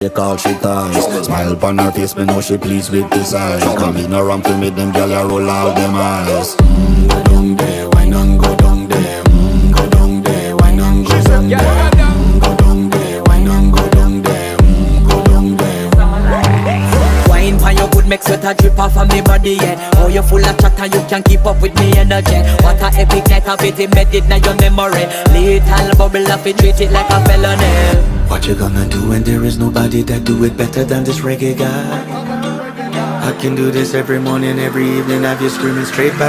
They call she ties. Smile upon her face, me know she pleased with this eyes. Come in around to me, them gyal a roll out them eyes. Go down there, why not go down there? Go down there, why not go down there? Go down there, why not go down there? Go down there. Wine pan your good, make sweat a drip off of me body, yeah. Oh, you full of chatter, you can keep up with me energy. What a epic night of it, embedded now your memory. Little bubble of it, treat it like a felony. What you gonna do when there is nobody that do it better than this reggae guy? I can do this every morning, every evening, have you screaming straight back.